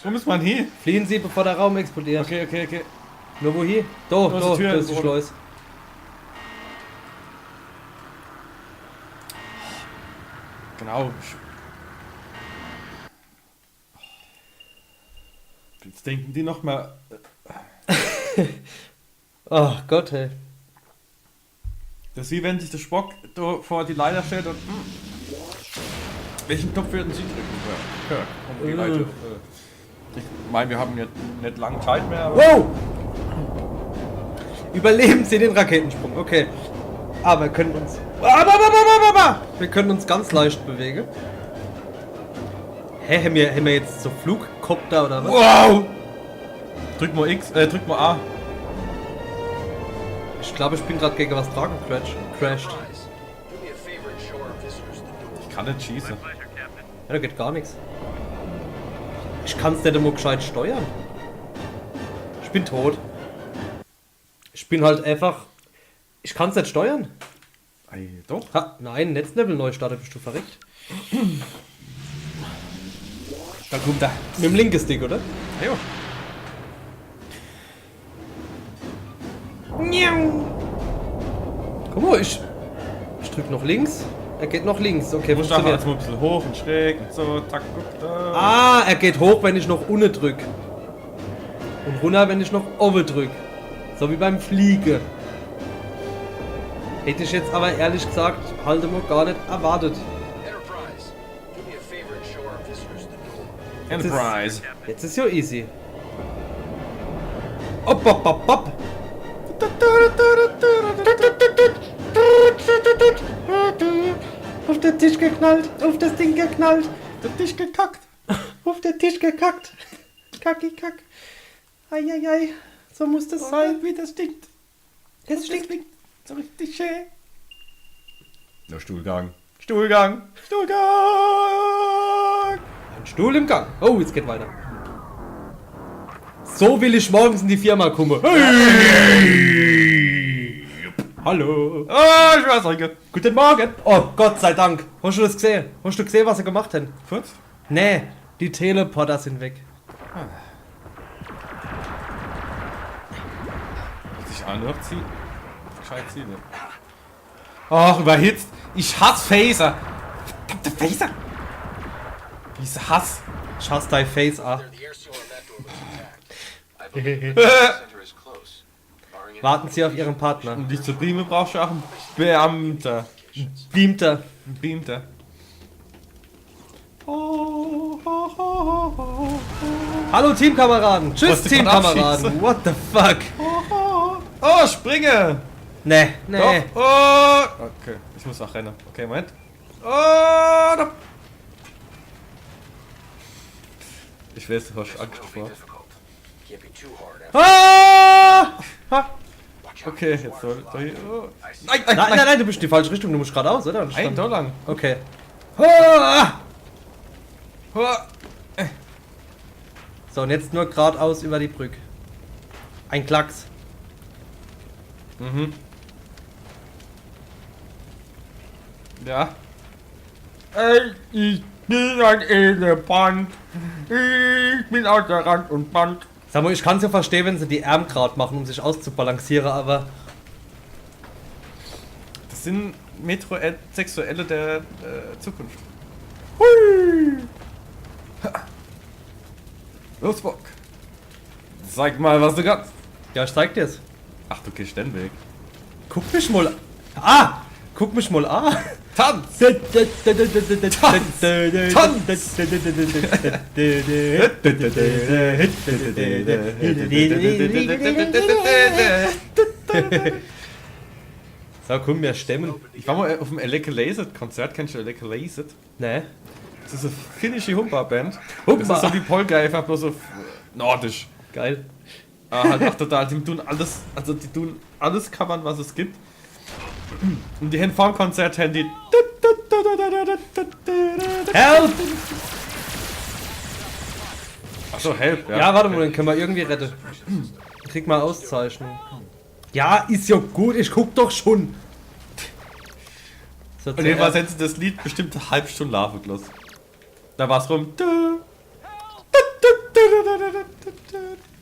Wo muss man hin? Fliehen Sie, bevor der Raum explodiert. Okay. Nur wo hier? Da, Da ist da, die Tür. da ist die Schleuse. Genau. Jetzt denken die noch mal. Oh Gott, hey. Das ist wie wenn sich der Spock da vor die Leiter stellt und. Welchen Knopf würden Sie drücken, Kirk? Um die Leiter. Ich meine, wir haben jetzt nicht lange Zeit mehr. Aber Wow! Überleben Sie den Raketensprung, okay. Aber wir können uns. Wir können uns ganz leicht bewegen. Hä, haben wir jetzt so Flugkopter oder was? wow! Drück mal X, drück mal A. Ich glaube, ich bin gerade gegen was dran crashed. Ich kann nicht schießen. Ja, da geht gar nichts. Ich kann es nicht immer gescheit steuern. Ich bin tot. Ich bin halt einfach. Ich kann es nicht steuern. Ey, doch. Ha, nein, Netzlevel neu startet, bist du verrückt. Da kommt er. Mit dem linken Stick, oder? Ja. Guck mal, ich drück noch links. Er geht noch links. Okay, Du musst einfach funktioniert. jetzt mal ein bisschen hoch und schräg und so. Tack, guck da. Ah, er geht hoch, wenn ich noch unten drück. Und runter, wenn ich noch oben drück. So wie beim Fliegen. Hätte ich jetzt aber ehrlich gesagt, halte mir gar nicht erwartet. Enterprise. Jetzt ist ja easy. Op, op, op, op. Auf den Tisch geknallt, auf das Ding geknallt, Der Tisch gekackt. auf den Tisch gekackt. Kacki kack. Eieiei, so muss das sein. Wie das stinkt. Es stinkt. So richtig schön. Der Stuhlgang. Stuhlgang. Ein Stuhl im Gang. Oh, jetzt geht weiter. So will ich morgens in die Firma kommen. Hey! Hallo. Ah, ich weiß nicht. Guten Morgen. Oh, Gott sei Dank. Hast du das gesehen? Hast du gesehen, was sie gemacht haben? Furz? Nee, die Teleporter sind weg. Muss ich auch noch ziehen? Gescheit ziehen, ne? Ach, überhitzt. Ich hasse Phaser. Verdammte Phaser. Diese Hass. Ich hasse dein Face, ah. Warten Sie auf Ihren Partner. Um dich zu beamen, brauchst du auch einen Beamter. Beamter. Ein Beamter. Hallo Teamkameraden. Tschüss Wolltest du grad Teamkameraden. abschießen? What the fuck? Oh, springe! Nee, nee. Doch. Oh. Okay, ich muss auch rennen. Okay, Moment. Oh, da. Ich weiß, du hast Angst vor. Ah! Ha. Okay, jetzt soll hier. Oh. Nein, nein, du bist in die falsche Richtung. Du musst geradeaus, oder? Nein, da lang. Okay. Ah! Oh. So, und jetzt nur geradeaus über die Brücke. Ein Klacks. Mhm. Ja. Ich bin ein Elefant. Ich bin außer Rand und Band. Sag mal, ich kann es ja verstehen, wenn sie die Arme gerade machen, um sich auszubalancieren, aber Das sind Metrosexuelle der Zukunft. Hui! Los, Bock. Zeig mal, was du kannst. ja, ich zeig dir's. Ach, du gehst den Weg. Guck mich mal an. Ah! Guck mich mal an. Tanz! So, komm, wir stemmen. Ich war mal auf dem Eleke Laset Konzert. Kennst du Eleke Laset? Ne? Das ist eine finnische Humba-Band. Humba. Das ist so wie Polka, einfach bloß so nordisch. Geil. Halt auch total. Die tun alles, also die tun alles covern, was es gibt. Und die haben vor dem Konzert Handy. Help! Achso, Help, ja. Ja, warte mal, den können wir irgendwie retten. Krieg mal Auszeichnung. Ja, ist ja gut, ich guck doch schon. So, Und jedenfalls hätten sie das Lied bestimmt eine halbe Stunde laufen gelassen. Da war's rum.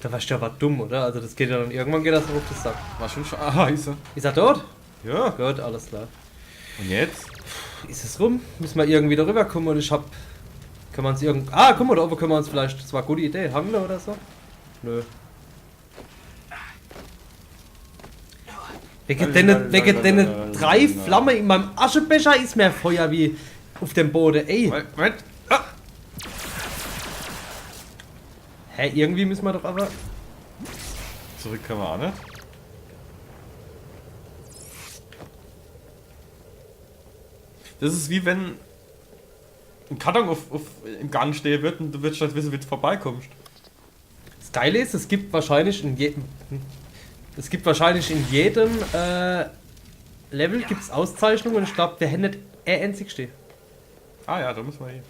Da warst du ja was dumm, oder? Also das geht ja dann, irgendwann geht das auf den Sack. War schon scheiße. Ist er dort? Ja. Gut, alles klar. Und jetzt? Ist es rum? Müssen wir irgendwie darüber kommen und ich hab... Können wir uns irgend... Ah, guck mal, da oben können wir uns vielleicht... Das war eine gute Idee. Hangle oder so? Nö. Wegen den 3 Flammen in meinem Aschebecher ist mehr Feuer wie auf dem Boden. Ey. Moment. Ah. Hä, irgendwie müssen wir doch aber... Zurück können wir auch nicht. Das ist wie wenn ein Karton im Gang stehen wird und du willst nicht wissen, wie du vorbeikommst. Das Geile ist, es gibt wahrscheinlich in jedem Level gibt's Auszeichnungen und ich glaube, der Hände einzig steht. Ah ja, da müssen wir hier.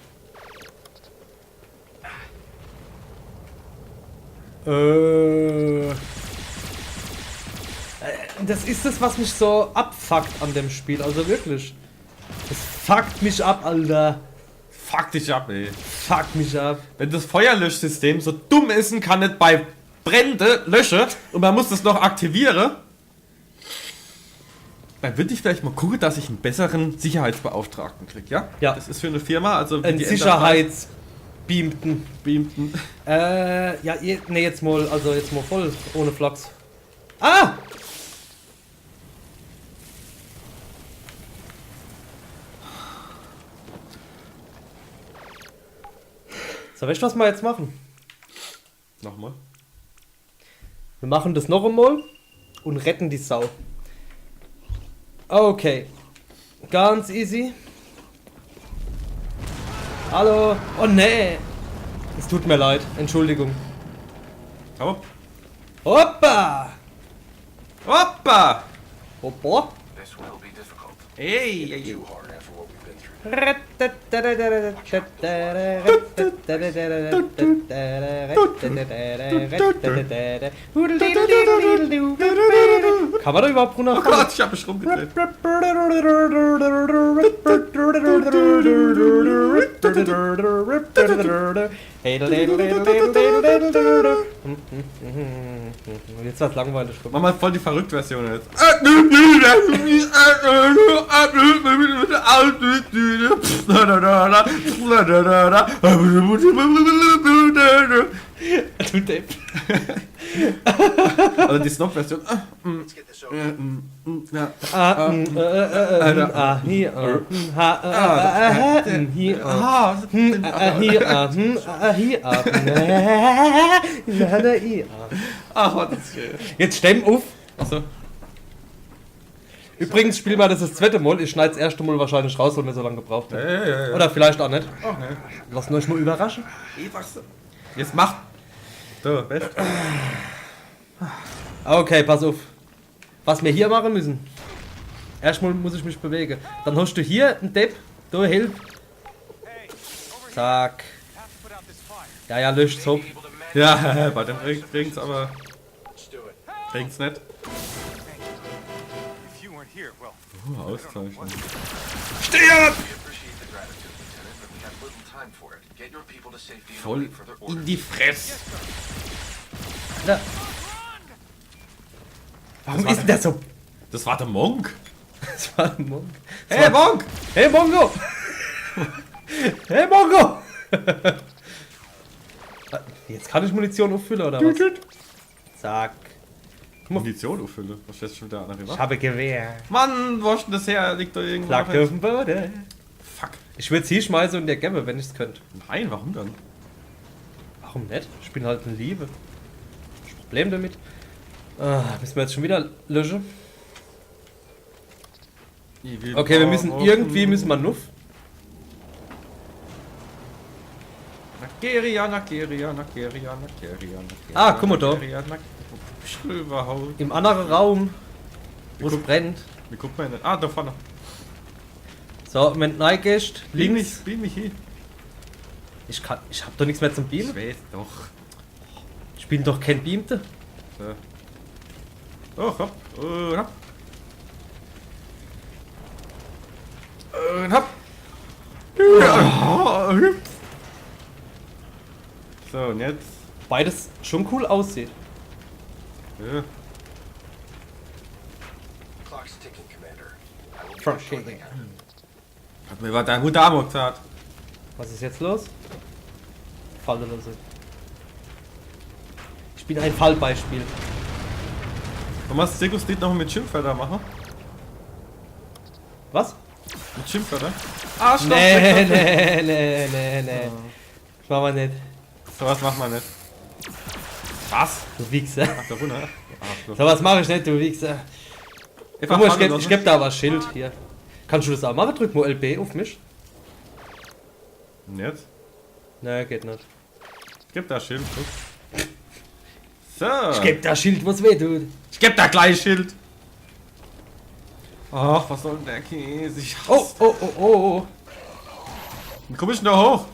Das ist das, was mich so abfuckt an dem Spiel, also wirklich. Das fuckt mich ab, Alter. Fuck dich ab, ey. Fuck mich ab. Wenn das Feuerlöschsystem so dumm ist und kann nicht bei Brände löschen und man muss das noch aktivieren, dann würde ich vielleicht mal gucken, dass ich einen besseren Sicherheitsbeauftragten kriege, ja? Ja. Das ist für eine Firma, also... Ein Sicherheitsbeamten. Beamten. Ja, ne, jetzt mal voll, ohne Flachs. Ah! So, weißt du, was wir jetzt machen? Nochmal. Wir machen das noch einmal und retten die Sau. Okay. Ganz easy. Hallo. Oh nee. Es tut mir leid. Entschuldigung. Hopp. Hoppa! Hoppa! Hoppa! This will be difficult. Ey, ey, ey. Too hard after what we've been through. Kann man da überhaupt Oh runter? Gott, ich hab mich rumgedreht. Jetzt war's langweilig. Mach mal voll die verrückte Version jetzt. Du Depp. Also die Snob-Version. Let's get this over. Ja. Ach, was ist schön. Jetzt stemm auf. Achso. Übrigens spielen wir das zweite Mal. Ich schneide das erste Mal wahrscheinlich raus, weil wir so lange gebraucht haben. Ja. Oder vielleicht auch nicht. Ach ne. Lasst euch mal überraschen. Jetzt macht. So, best. Okay, pass auf. Was wir hier machen müssen. Erstmal muss ich mich bewegen. Dann hast du hier einen Depp. Da, hilf. Zack. Ja, löscht's hopp. Ja, bei dem bringt's aber. Let's do it. Bringt's nicht. If you weren't here, well, Auszeichnung. We appreciate the gratitude, Lieutenant, but we have little time for it. Get your people to safety and Voll wait for their in orders. die Fresse. Da. Warum ist denn der so? Das war der Monk. Das war ein Monk. Hey, Monk! Hey Mongo! Hey Mongo! Jetzt kann ich Munition auffüllen oder was? Zack. Munition auffülle. Was stellst du schon wieder an der Ich Waffe? habe Gewehr. Mann, wo ist denn das her? Liegt da irgendwo. Flagge auf dem Boden. Fuck. Ich würde es hier schmeißen und der gäbe, wenn ich es könnte. Nein, warum dann? Warum nicht? Ich bin halt in Liebe. Was ist das Problem damit? Müssen wir jetzt schon wieder löschen? Okay, wir müssen irgendwie müssen wir Nuff. Nageria. Ah, guck mal da. Überhaupt. Im anderen Raum, wo es brennt. Wie guckt man denn? Ah, da vorne. So, wenn du reingehst, links. Beam mich hin. Ich hab doch nichts mehr zum Ich Beamen. weiß doch. Ich bin doch kein Beamte. So. Oh, hopp. Hopp. Hopp. Ja. So, und jetzt. beides schon cool aussieht. Ja. Clock's ticking, Commander. I will be Fuck. shortly. Hat mir was dein guter Amok gesagt. Was ist jetzt los? Fall oder so. Ich bin ein Fallbeispiel. Thomas, Zirkus Lied noch mit Schimpfwörter machen? Was? Mit Schimpfwörter? Arschloch! Nee. Das machen wir nicht. Sowas macht man nicht. Was? Du Wichser. Ach, da runter. Arschloch. So was mache ich nicht, du Wichser. Guck mal, ich geb da aber Schild hier. Kannst du das auch machen? Drück mal LB auf mich. Jetzt? Ne, geht nicht. Gib da Schild. Guck. So. Ich geb da Schild, was weh tut. Ich geb da gleich Schild. Ach, was soll denn der Käse? Ich hasse. Oh. Wie komm ich denn da hoch?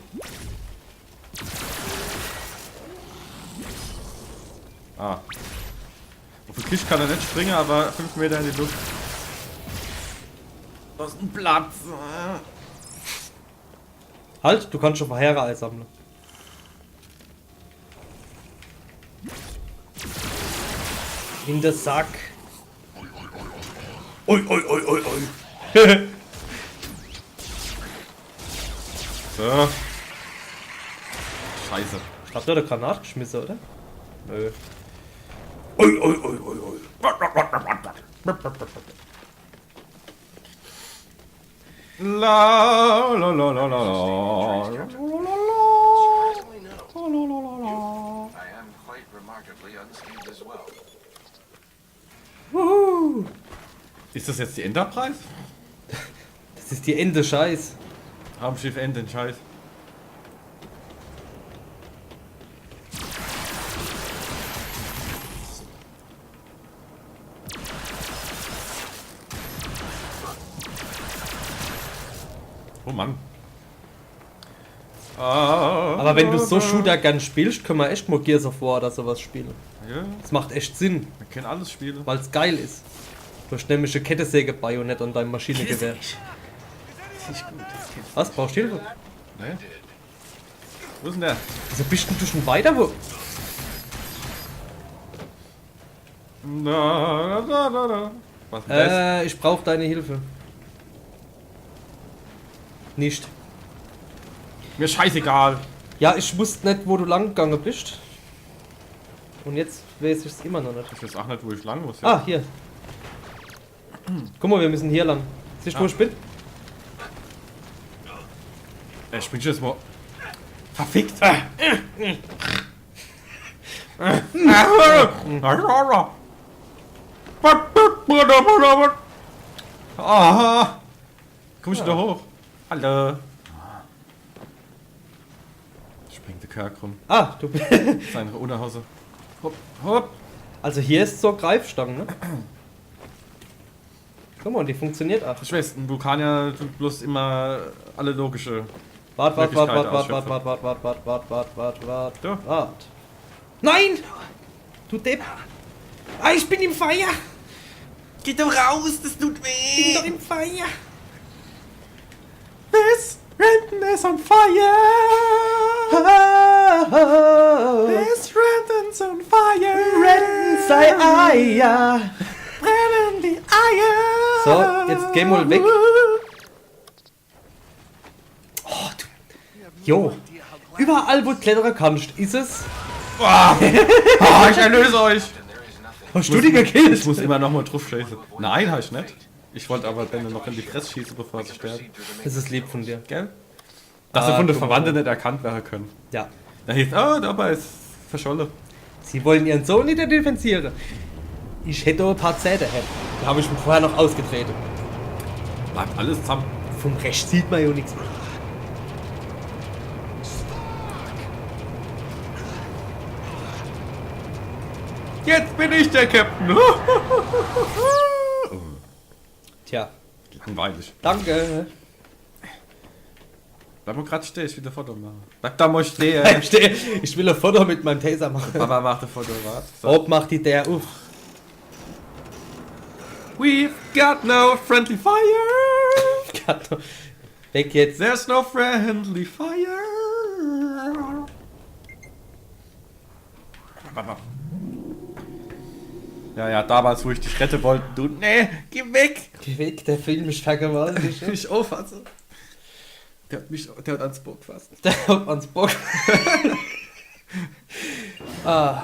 Ah. Auf den Tisch kann er nicht springen, aber 5 Meter in die Luft. Das ist ein Platz. Halt, du kannst schon vorher einsammeln. In der Sack. Ui. So. Scheiße. Habt ihr da Granat geschmissen, oder? Nö. La la la la la Surprisingly, no. I am quite remarkably unscathed as well. Ist das jetzt die Enterprise? Das ist die Ende Scheiß. Raumschiff Enden, Scheiß. Oh Mann. Aber wenn du so Shooter gern spielst, können wir echt mal Gears of War oder sowas spielen. Ja, Das macht echt Sinn, wir können alles spielen. weil es geil ist. Du hast nämlich eine Kettensäge-Bajonett an deinem Maschinengewehr. Das ist nicht gut. Das geht. Was? Brauchst du Hilfe? Ne? Wo ist denn der? Wieso bist denn du schon weiter? Wo? Na. Was ist denn das? Ich brauche deine Hilfe. Nicht. Mir scheißegal. Ja, ich wusste nicht, wo du lang gegangen bist. Und jetzt weiß ich es immer noch nicht. Ich weiß auch nicht, wo ich lang muss. Ah, hier. Guck mal, wir müssen hier lang. Siehst du, wo ich bin? Er springt jetzt mal. Verfickt! Ah! Komm ich da hoch? Hallo! Springt der Kerk rum. Ah, du bist. Seine Unterhose. Hopp, hopp! Also hier ist so Greifstangen, ne? Guck mal, die funktioniert auch. Ich weiß, ein Vulkanier tut bloß immer alle logische. Wart. Da. Nein! Du Depp! Ah, ich bin im Feuer! Geh doch raus, das tut Ich bin weh! doch im Feuer! This Renton is on fire! This Renton's on fire! Rennen sei Eier! Brennen die Eier! So, jetzt geh mal weg. Oh, du. Jo. Überall, wo du klettern kannst, ist es. Ich erlöse euch! Then there is nothing. Hast du die gekillt? Ich muss immer noch mal drauf schießen. Nein, hab ich nicht. Ich wollte aber Ben noch in die Fresse schießen, bevor sie sterben. Proceed through the main Das ist lieb von dir. Gell? Dass sie von den guck mal. Verwandten nicht erkannt werden können. Ja. Da hieß, dabei ist verschollen. Sie wollen ihren Sohn identifizieren. Ich hätte ein paar Zähne. Da habe ich mich vorher noch ausgetreten. Bleibt alles zusammen. Vom Recht sieht man ja nichts mehr. Jetzt bin ich der Captain. Tja, Langweilig. danke. Bleib mal grad stehen, ich will ein Foto machen. Bleib da mal stehen. Ich will ein Foto mit meinem Taser machen. Papa macht ein Foto, warte. So. Ob macht die der auf. We've got no friendly fire. Weg jetzt. There's no friendly fire. Ja, ja, damals, wo ich dich retten wollte, du, nee, geh weg! Geh weg, der Film ist vergewaltigt. Ich auffasse. Der hat ans Bock gefasst. Der hat ans Bock. Ah.